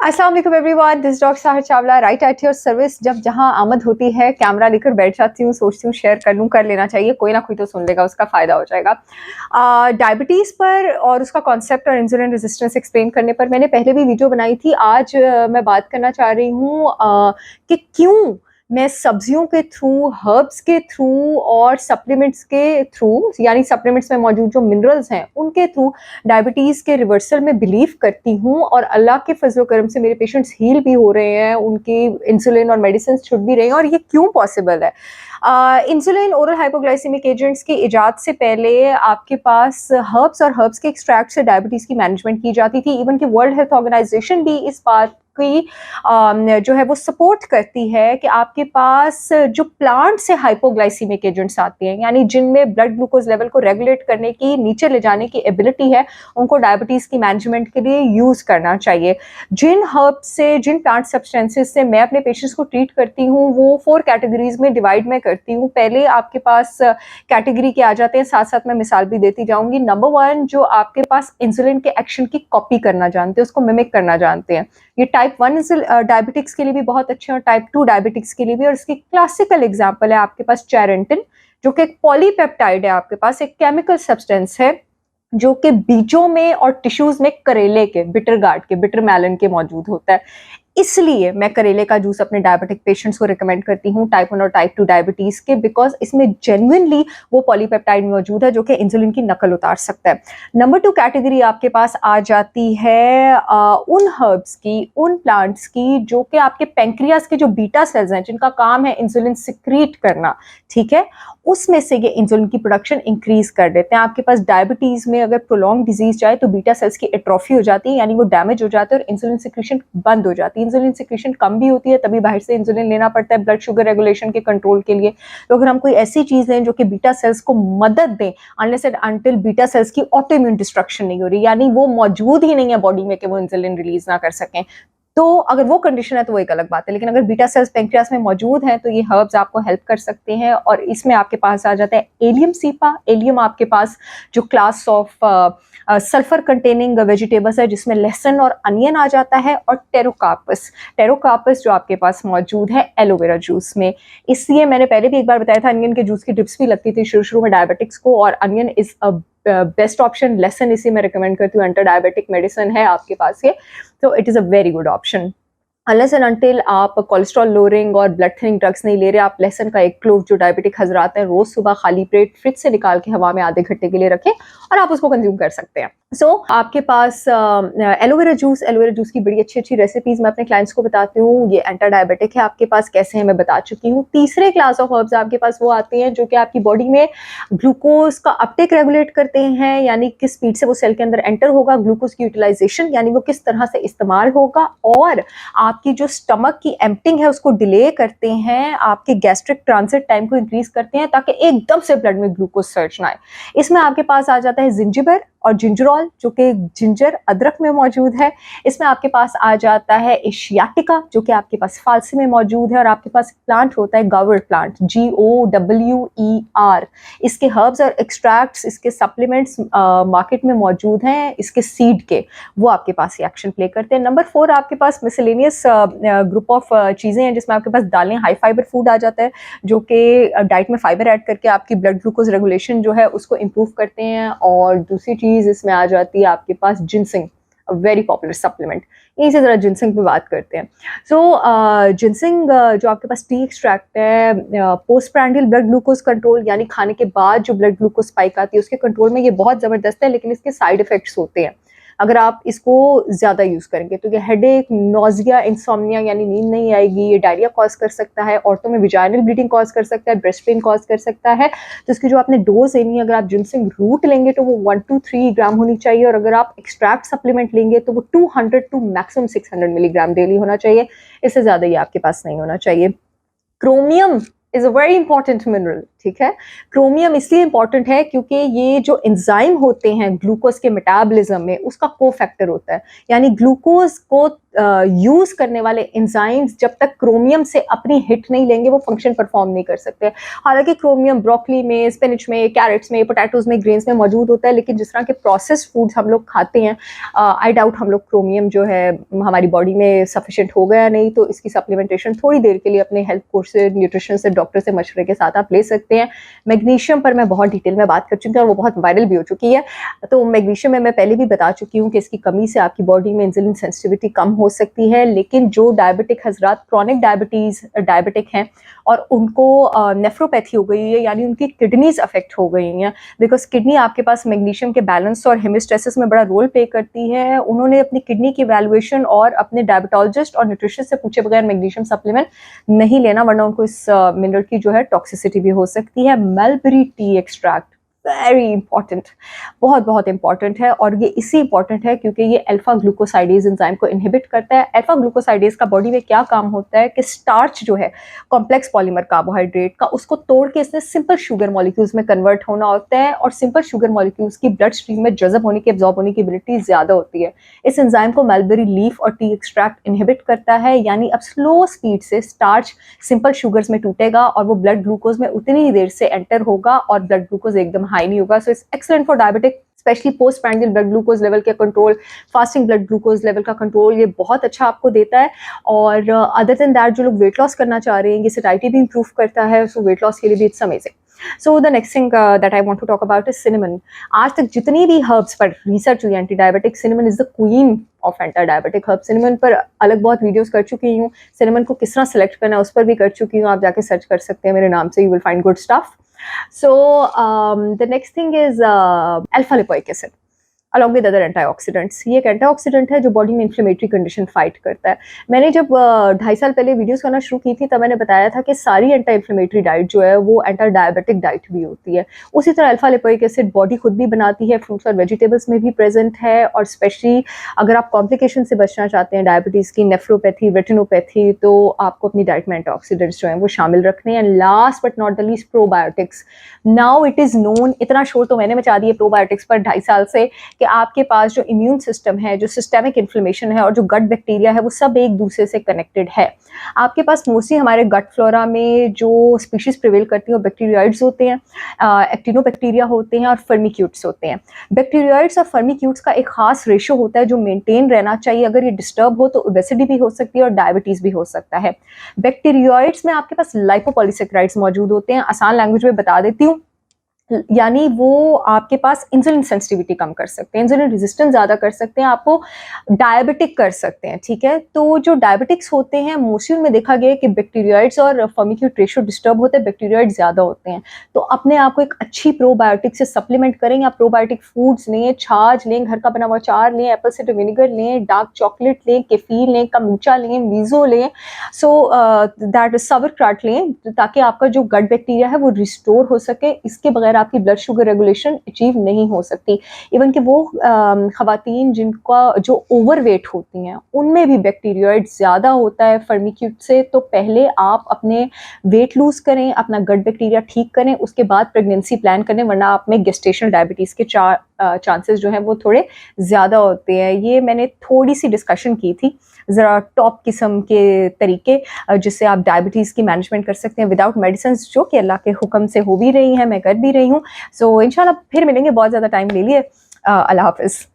अस्सलाम वालेकुम everyone, this doctor Sahir Chawla right at your service. जब जहां आमद होती है कैमरा लेकर बैठ जाती हूँ, सोचती हूँ शेयर कर लूँ, कर लेना चाहिए, कोई ना कोई तो सुन लेगा, उसका फ़ायदा हो जाएगा। डायबिटीज़ पर और उसका कॉन्सेप्ट और इंसुलिन रेजिस्टेंस एक्सप्लेन करने पर मैंने पहले भी वीडियो बनाई थी। आज मैं बात करना चाह रही हूँ कि क्यों मैं सब्जियों के थ्रू, हर्ब्स के थ्रू और सप्लीमेंट्स के थ्रू, यानी सप्लीमेंट्स में मौजूद जो मिनरल्स हैं उनके थ्रू डायबिटीज़ के रिवर्सल में बिलीव करती हूँ और अल्लाह के फजल करम से मेरे पेशेंट्स हील भी हो रहे हैं, उनकी इंसुलिन और मेडिसिन छुट भी रही हैं। और ये क्यों पॉसिबल है? इंसुलिन ओरल हाइपोग्लाइसेमिक एजेंट्स की इजाद से पहले आपके पास हर्ब्स और हर्ब्स के एक्सट्रैक्ट से डायबिटीज़ की मैनेजमेंट की जाती थी। इवन कि वर्ल्ड हेल्थ ऑर्गेनाइजेशन भी इस बात की जो है वो सपोर्ट करती है कि आपके पास जो प्लांट से हाइपोग्लाइसीमिक एजेंट्स आते हैं, यानी जिनमें ब्लड ग्लूकोज लेवल को रेगुलेट करने की, नीचे ले जाने की एबिलिटी है, उनको डायबिटीज़ की मैनेजमेंट के लिए यूज़ करना चाहिए। जिन हर्ब्स से, जिन प्लांट सब्सटेंसेस से मैं अपने पेशेंट्स को ट्रीट करती हूँ, वो 4 कैटेगरीज में डिवाइड मैं करती हूँ। पहले आपके पास कैटेगरी के आ जाते हैं, साथ साथ मैं मिसाल भी देती जाऊँगी। नंबर 1, जो आपके पास इंसुलिन के एक्शन की कॉपी करना जानते हैं, उसको मिमिक करना जानते हैं। ये टाइप 1 डायबिटिक्स के लिए भी बहुत अच्छे हैं और टाइप 2 डायबिटिक्स के लिए भी। और इसकी क्लासिकल एग्जांपल है आपके पास चेरेंटिन, जो कि एक पॉलीपेप्टाइड है, आपके पास एक केमिकल सब्सटेंस है जो कि बीजों में और टिश्यूज में करेले के, बिटर गार्ड के, बिटर मेलन के मौजूद होता है। इसलिए मैं करेले का जूस अपने डायबिटिक पेशेंट्स को रिकमेंड करती हूँ टाइप 1 और टाइप 2 डायबिटीज़ के, बिकॉज इसमें जेन्युइनली वो पॉलीपेप्टाइड मौजूद है जो कि इंसुलिन की नकल उतार सकता है। नंबर 2 कैटेगरी आपके पास आ जाती है उन हर्ब्स की, उन प्लांट्स की जो कि आपके पेंक्रियास के जो बीटा सेल्स हैं, जिनका काम है इंसुलिन सिक्रीट करना, ठीक है, उसमें से ये इंसुलिन की प्रोडक्शन इंक्रीज कर देते हैं। आपके पास डायबिटीज़ में अगर प्रोलॉन्ग डिजीज जाए तो बीटा सेल्स की एट्रोफी हो जाती है, यानी वो डैमेज हो जाते हैं और इंसुलिन सिक्रीशन बंद हो जाती है। इंसुलिन सिक्रीशन कम भी होती है, तभी बाहर से इंसुलिन लेना पड़ता है ब्लड शुगर रेगुलेशन के कंट्रोल के लिए। तो अगर हम कोई ऐसी चीज़ लें जो कि बीटा सेल्स को मदद दें, unless and until beta cells की ऑटो इम्यून डिस्ट्रक्शन नहीं हो रही, यानी वो मौजूद ही नहीं है बॉडी में कि वो इंसुलिन रिलीज ना कर सकें, तो अगर वो कंडीशन है तो वो एक अलग बात है। लेकिन अगर बीटा सेल्स पेंक्रियास में मौजूद हैं तो ये हर्ब्स आपको हेल्प कर सकते हैं। और इसमें आपके पास आ जाता है एलियम सीपा। एलियम आपके पास जो class of sulphur containing vegetables है, जिसमें लहसुन और अनियन आ जाता है, और टेरोकार्पस। टेरोकार्पस जो आपके पास मौजूद है एलोवेरा जूस में। इसलिए मैंने पहले भी एक बार बताया था, अनियन के जूस की टिप्स भी लगती थी शुरू शुरू में डायबिटिक्स को, और onion is a best option. लहसुन इसी में रिकमेंड करती हूँ, एंटी डायबिटिक मेडिसिन है आपके पास ये, तो it is a very good option. Unless and until आप कोलेस्ट्रॉल लोअरिंग और ब्लड थिनिंग ड्रग्स नहीं ले रहे, आप लहसुन का एक क्लोव, जो डायबिटिक हजरात हैं, रोज सुबह खाली पेट फ्रिज से निकाल के हवा में आधे घंटे के लिए रखें और आप उसको कंज्यूम कर सकते हैं। सो आपके पास एलोवेरा जूस की बड़ी अच्छी अच्छी रेसिपीज मैं अपने क्लाइंट्स को बताती हूँ। ये एंटी डायबिटिक है आपके पास, कैसे है मैं बता चुकी हूँ। तीसरे क्लास ऑफ हर्ब्स आपके पास वो आते हैं जो कि आपकी बॉडी में ग्लूकोज का अपटेक रेगुलेट करते हैं, यानी किस स्पीड से वो सेल के अंदर एंटर होगा, ग्लूकोज की यूटिलाइजेशन यानी वो किस तरह से इस्तेमाल होगा, और आपकी जो स्टमक की एम्प्टिंग है उसको डिले करते हैं, आपके गैस्ट्रिक ट्रांजिट टाइम को इंक्रीज करते हैं ताकि एकदम से ब्लड में ग्लूकोज सर्ज ना आए। इसमें आपके पास आ जाता है जिंजिबर और जिंजरॉल, जो कि जिंजर अदरक में मौजूद है। इसमें आपके पास आ जाता है एशियाटिका, जो कि आपके पास फालसी में मौजूद है। और आपके पास प्लांट होता है गावर प्लांट, GOWER। इसके हर्ब्स और एक्सट्रैक्ट्स, इसके सप्लीमेंट्स मार्केट में मौजूद हैं, इसके सीड के, वो आपके पास ये एक्शन प्ले करते हैं। नंबर 4 आपके पास मिसलेनियस ग्रुप ऑफ चीज़ें हैं, जिसमें आपके पास दालें, हाई फाइबर फूड आ जाता है, जो कि डाइट में फाइबर ऐड करके आपकी ब्लड ग्लूकोज रेगुलेशन जो है उसको इम्प्रूव करते हैं। और दूसरी चीज़ इसमें आ जाती है आपके पास जिनसिंग, वेरी पॉपुलर सप्लीमेंट। इसी तरह जिनसिंग पे बात करते हैं। सो जिनसिंग जो आपके पास टी एक्सट्रैक्ट है, post prandial blood glucose control, यानी खाने के बाद जो ब्लड ग्लूकोज स्पाइक आती है उसके कंट्रोल में ये बहुत ज़बरदस्त है, लेकिन इसके साइड इफेक्ट्स होते हैं अगर आप इसको ज़्यादा यूज़ करेंगे। तो ये हेडेक, नोजिया, इंसोम्निया यानी नींद नहीं आएगी, ये डायरिया कॉज कर सकता है, औरतों में विजाइनल ब्लीडिंग कॉज कर सकता है, ब्रेस्ट पेन कॉज कर सकता है। तो इसकी जो आपने डोज लेनी है, अगर आप जिनसिंग रूट लेंगे तो वो 1 to 3 ग्राम होनी चाहिए, और अगर आप एक्सट्रैक्ट सप्लीमेंट लेंगे तो वो 200 to मैक्सिमम 600 मिलीग्राम डेली होना चाहिए। इससे ज़्यादा ये आपके पास नहीं होना चाहिए। Chromium is a very important mineral, ठीक है। क्रोमियम इसलिए इंपॉर्टेंट है क्योंकि ये जो एंजाइम होते हैं ग्लूकोज के मेटाबॉलिज्म में, उसका को फैक्टर होता है। यानी ग्लूकोज को यूज करने वाले एंजाइम्स जब तक क्रोमियम से अपनी हिट नहीं लेंगे वो फंक्शन परफॉर्म नहीं कर सकते। हालांकि क्रोमियम ब्रोकली में, स्पिनच में, कैरेट्स में, पोटैटोज में, ग्रेन्स में मौजूद होता है, लेकिन जिस तरह के प्रोसेस्ड फूड्स हम लोग खाते हैं, आई डाउट हम लोग क्रोमियम जो है हमारी बॉडी में सफिशिएंट हो गया नहीं, तो इसकी सप्लीमेंटेशन थोड़ी देर के लिए अपने हेल्थ कोर्स से, न्यूट्रिशन से, डॉक्टर से मशवरे के साथ आप ले सकते हैं। मैग्नीशियम पर मैं बहुत डिटेल में बात कर चुकी हूँ और वो बहुत वायरल भी हो चुकी है। तो मैग्नीशियम में मैं पहले भी बता चुकी हूँ कि इसकी कमी से आपकी बॉडी में इंसुलिन सेंसिटिविटी कम हो सकती है। लेकिन जो डायबिटिक हजरात क्रॉनिक डायबिटिक हैं और उनको नेफ्रोपैथी हो गई है, यानी उनकी किडनीज अफेक्ट हो गई हैं, बिकॉज किडनी आपके पास मैग्नीशियम के बैलेंस और हेमिस्टेसिस में बड़ा रोल प्ले करती है। उन्होंने अपनी किडनी की वैल्यूएशन और अपने डायबिटोलॉजिस्ट और न्यूट्रिशनिस्ट से पूछे बगैर मैग्नीशियम सप्लीमेंट नहीं लेना, वरना उनको इस मिनरल की जो है टॉक्सिसिटी भी हो सकती है। Mulberry T extract very important, बहुत बहुत इंपॉर्टेंट है, और ये इसी इंपॉर्टेंट है क्योंकि ये अल्फा ग्लूकोसाइडेज एंजाइम को इनहिबिट करता है। अल्फा ग्लूकोसाइडेज का बॉडी में क्या काम होता है कि स्टार्च जो है कॉम्प्लेक्स पॉलीमर कार्बोहाइड्रेट का, उसको तोड़ के इसने सिंपल शुगर मॉलिक्यूल्स में कन्वर्ट होना होता है, और सिंपल शुगर मॉलिक्यूल्स की ब्लड स्ट्रीम में जज़ब होने की, एब्जॉर्ब होने की एबिलिटी ज्यादा होती है। इस एंजाइम को मलबेरी लीफ और टी एक्सट्रैक्ट इनहिबिट करता है, यानी अब स्लो स्पीड से स्टार्च सिंपल शुगर्स में टूटेगा और वो ब्लड ग्लूकोज में उतनी ही देर से एंटर होगा और ब्लड ग्लूकोज एकदम हाई नहीं होगा। So it's excellent for diabetic, specially post prandial blood glucose level के control, fasting blood glucose level का कंट्रोल, ये बहुत अच्छा आपको देता है। और अदर देन दैट, जो लोग वेट लॉस करना चाह रहे हैं, ये सैटिस्फैक्शन भी इंप्रूव करता है, सो वेट लॉस के लिए भी it's amazing. So the next thing that I want to talk about is cinnamon. आज तक जितनी भी हर्ब्स पर रिसर्च हुई anti diabetic, cinnamon is the queen of anti diabetic herb. Cinnamon पर अलग बहुत वीडियोस कर चुकी हूँ, सिनेमन को किस तरह सेलेक्ट करना है उस पर भी कर चुकी हूँ, आप जाके सर्च कर सकते हैं मेरे नाम से, you will find good stuff. So the next thing is alpha lipoic acid along with other antioxidants। ये एक एंटीऑक्सीडेंट है जो बॉडी में इन्फ्लेमेटरी कंडीशन फाइट करता है। मैंने जब 2.5 साल पहले वीडियोस करना शुरू की थी तब मैंने बताया था कि सारी एंटी इन्फ्लेमेटरी डाइट जो है वो एंटी डायबिटिक डाइट भी होती है। उसी तरह अल्फा लिपोइक एसिड बॉडी खुद भी बनाती है, फ्रूट्स और वेजिटेबल्स में भी प्रेजेंट है, और स्पेशली अगर आप कॉम्प्लिकेशन से बचना चाहते हैं डायबिटीज़ की, नेफ्रोपैथी, रेटिनोपैथी, तो आपको अपनी डाइट में एंटीऑक्सीडेंट्स जो हैं वो शामिल रखने हैं। Last but not the least, probiotics. Now it is known, इतना शोर तो मैंने मचा दिया प्रोबायोटिक्स पर 2.5 साल से, कि आपके पास जो इम्यून सिस्टम है, जो सिस्टेमिक इन्फ्लेमेशन है और जो गट बैक्टीरिया है, वो सब एक दूसरे से कनेक्टेड है। आपके पास मोस्टली हमारे गट फ्लोरा में जो स्पीशीज प्रिवेल करती हैं वो बैक्टीरियाइड्स होते हैं, एक्टिनोबैक्टीरिया होते हैं और फर्मिक्यूट्स होते हैं। बैक्टीरियाइड्स और फर्मिक्यूट्स का एक खास रेशो होता है जो मेंटेन रहना चाहिए। अगर ये डिस्टर्ब हो तो ओबेसिटी भी हो सकती है और डायबिटीज भी हो सकता है। बैक्टीरियाइड्स में आपके पास लाइपोपॉलीसेकेराइड्स मौजूद होते हैं, आसान लैंग्वेज में बता देती हूँ, यानी वो आपके पास इंसुलिन सेंसिटिविटी कम कर सकते हैं, इंसुलिन रेजिस्टेंस ज़्यादा कर सकते हैं, आपको डायबिटिक कर सकते हैं, ठीक है। तो जो डायबिटिक्स होते हैं मोस्टली उनमें देखा गया है कि बैक्टीरियाइड्स और फर्मिक्यूट रेशो डिस्टर्ब होते हैं, बैक्टीरियाइड ज़्यादा होते हैं। तो अपने आप को एक अच्छी प्रोबायोटिक से सप्लीमेंट करें, या प्रोबायोटिक फूड्स लें, छाछ लें, घर का बना हुआ अचार लें, एप्पल साइडर विनेगर लें, डार्क चॉकलेट लें, केफीर लें, कम्बुचा लें, मीज़ो लें, सो दैट सवरक्राट लें, ताकि आपका जो गट बैक्टीरिया है वो रिस्टोर हो सके। इसके बगैर आपकी ब्लड शुगर रेगुलेशन अचीव नहीं हो सकती। इवन कि वो खवातीन जिनका जो ओवरवेट होती हैं उनमें भी बैक्टीरियाइड ज़्यादा होता है फर्मिक्यूट से। तो पहले आप अपने वेट लूज करें, अपना गट बैक्टीरिया ठीक करें, उसके बाद प्रेगनेंसी प्लान करें, वरना आप में गेस्टेशनल डायबिटीज़ के चांसेस जो हैं वो थोड़े ज़्यादा होते हैं। ये मैंने थोड़ी सी डिस्कशन की थी, ज़रा टॉप किस्म के तरीके जिससे आप डायबिटीज़ की मैनेजमेंट कर सकते हैं विदाउट मेडिसिन, जो कि अल्लाह के हुक्म से हो भी रही है, मैं कर भी रही हूँ। सो इंशाल्लाह फिर मिलेंगे, बहुत ज़्यादा टाइम ले लिए। अल्लाह हाफ़िज़।